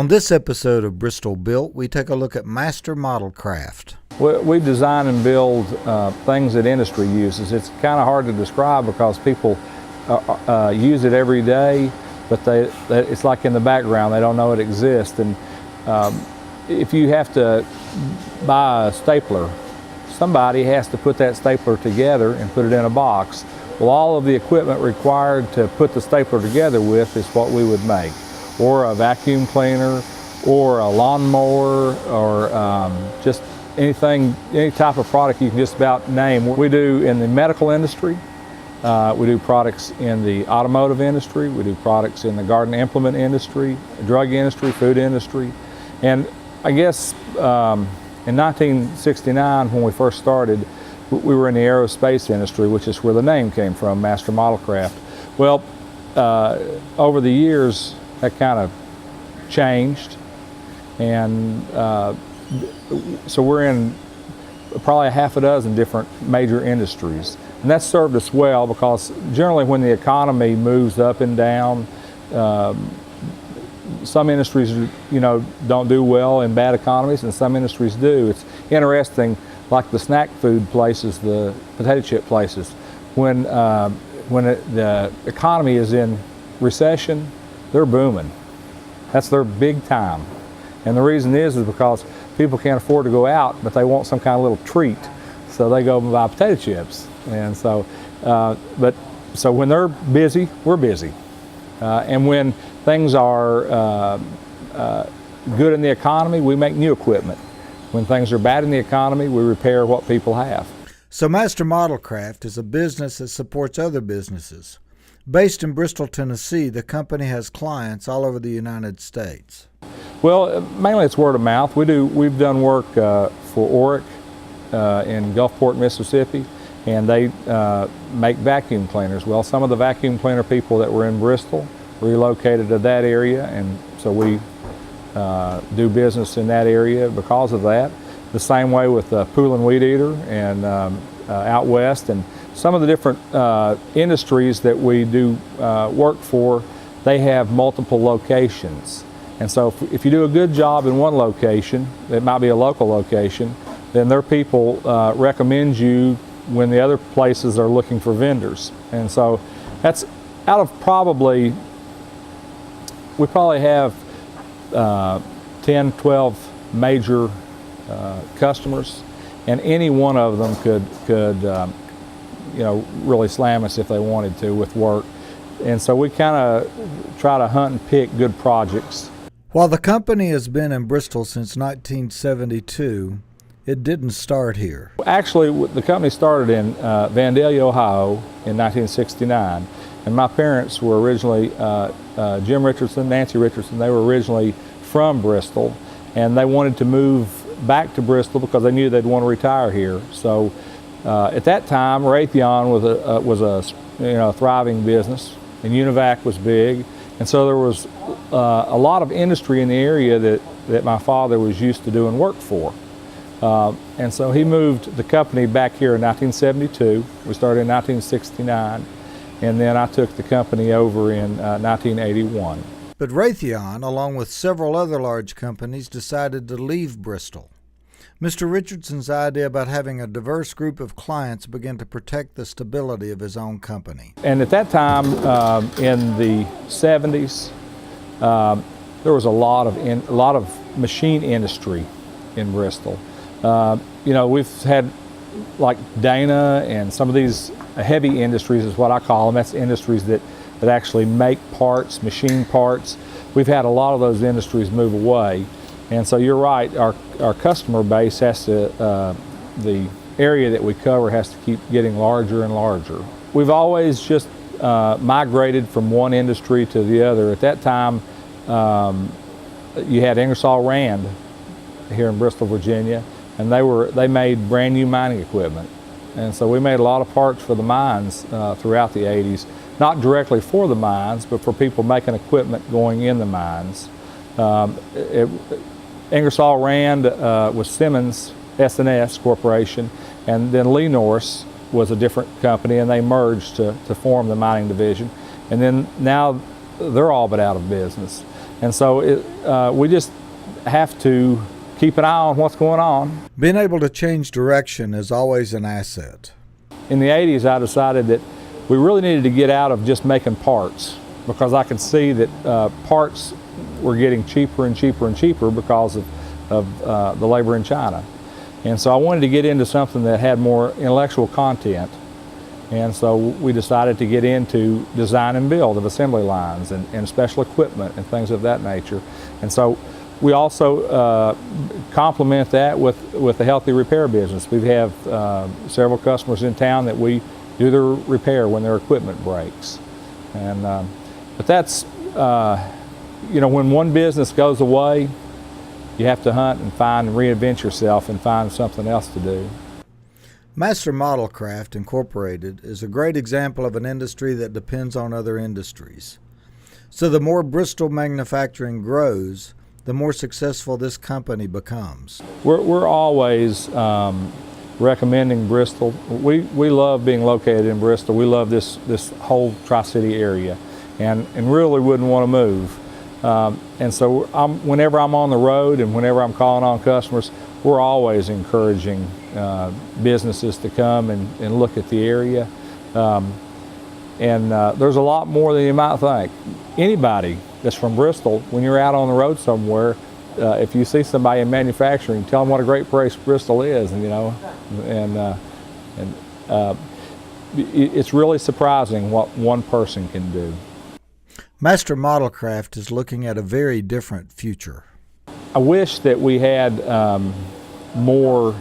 On this episode of Bristol Built, we take a look at master model craft. We design and build things that industry uses. It's kind of hard to describe because people use it every day, but it's like in the background. They don't know it exists. And if you have to buy a stapler, somebody has to put that stapler together and put it in a box. Well, all of the equipment required to put the stapler together with is what we would make, or a vacuum cleaner, or a lawnmower, or just anything, any type of product you can just about name. We do in the medical industry, we do products in the automotive industry, we do products in the garden implement industry, drug industry, food industry. And I guess in 1969, when we first started, we were in the aerospace industry, which is where the name came from, Master Model Craft. Well, over the years, that kind of changed, and so we're in probably a half a dozen different major industries, and that's served us well because generally when the economy moves up and down, some industries, don't do well in bad economies, and some industries do. It's interesting, like the snack food places, the potato chip places, when the economy is in recession, they're booming. That's their big time. And the reason is because people can't afford to go out, but they want some kind of little treat. So they go and buy potato chips. And so, so when they're busy, we're busy. And when things are good in the economy, we make new equipment. When things are bad in the economy, we repair what people have. So Master Model Craft is a business that supports other businesses. Based in Bristol, Tennessee, the company has clients all over the United States. Well, mainly it's word of mouth. We've done work for Oric in Gulfport, Mississippi, and they make vacuum cleaners. Well, some of the vacuum cleaner people that were in Bristol relocated to that area, and so we do business in that area because of that. The same way with Pool and Weed Eater and out west, and some of the different industries that we do work for, they have multiple locations. And so if you do a good job in one location, it might be a local location, then their people recommend you when the other places are looking for vendors. And so that's out of we probably have 10, 12 major customers, and any one of them could really slam us if they wanted to with work. And so we kind of try to hunt and pick good projects. While the company has been in Bristol since 1972, it didn't start here. Actually, the company started in Vandalia, Ohio in 1969. And my parents were originally, Jim Richardson, Nancy Richardson, they were originally from Bristol, and they wanted to move back to Bristol because they knew they'd want to retire here. So at that time, Raytheon was a thriving business, and Univac was big, and so there was a lot of industry in the area that my father was used to doing work for. And so he moved the company back here in 1972. We started in 1969. And then I took the company over in 1981. But Raytheon, along with several other large companies, decided to leave Bristol. Mr. Richardson's idea about having a diverse group of clients began to protect the stability of his own company. And at that time, in the 70s, there was a lot of machine industry in Bristol. We've had like Dana and some of these heavy industries is what I call them. That's industries that actually make parts, machine parts. We've had a lot of those industries move away. And so you're right, our customer base has to, the area that we cover has to keep getting larger and larger. We've always just migrated from one industry to the other. At that time, you had Ingersoll Rand here in Bristol, Virginia, and they made brand new mining equipment. And so we made a lot of parts for the mines throughout the 80s, not directly for the mines, but for people making equipment going in the mines. Ingersoll Rand was Simmons S&S Corporation, and then Lee Norris was a different company, and they merged to form the mining division. And then now they're all but out of business. And so we just have to keep an eye on what's going on. Being able to change direction is always an asset. In the 80s, I decided that we really needed to get out of just making parts, because I could see that parts were getting cheaper and cheaper and cheaper because of the labor in China. And so I wanted to get into something that had more intellectual content. And so we decided to get into design and build of assembly lines and special equipment and things of that nature. And so we also complement that with the healthy repair business. We have several customers in town that we do their repair when their equipment breaks. And but that's when one business goes away, you have to hunt and find and reinvent yourself and find something else to do. Master Model Craft Incorporated is a great example of an industry that depends on other industries. So the more Bristol Manufacturing grows, the more successful this company becomes. We're always recommending Bristol. We love being located in Bristol. We love this whole Tri-City area, and really wouldn't want to move. And so whenever I'm on the road and whenever I'm calling on customers, we're always encouraging businesses to come and look at the area. There's a lot more than you might think. Anybody that's from Bristol, when you're out on the road somewhere, if you see somebody in manufacturing, tell them what a great place Bristol is, it's really surprising what one person can do. Master Model Craft is looking at a very different future. I wish that we had more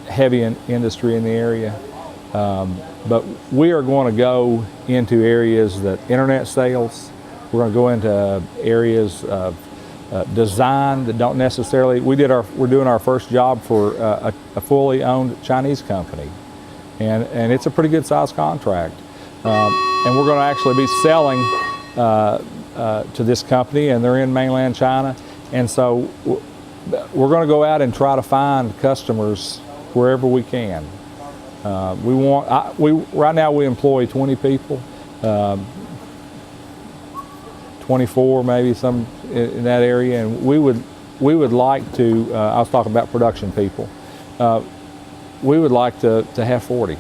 heavy industry in the area, but we are going to go into areas that internet sales. We're going to go into areas of design that don't necessarily. We're doing our first job for a fully owned Chinese company, and it's a pretty good sized contract, and we're going to actually be selling to this company, and they're in mainland China. And so we're going to go out and try to find customers wherever we can. Right now we employ 20 people, 24 maybe, some in that area, and we would like to. I was talking about production people. We would like to have 40.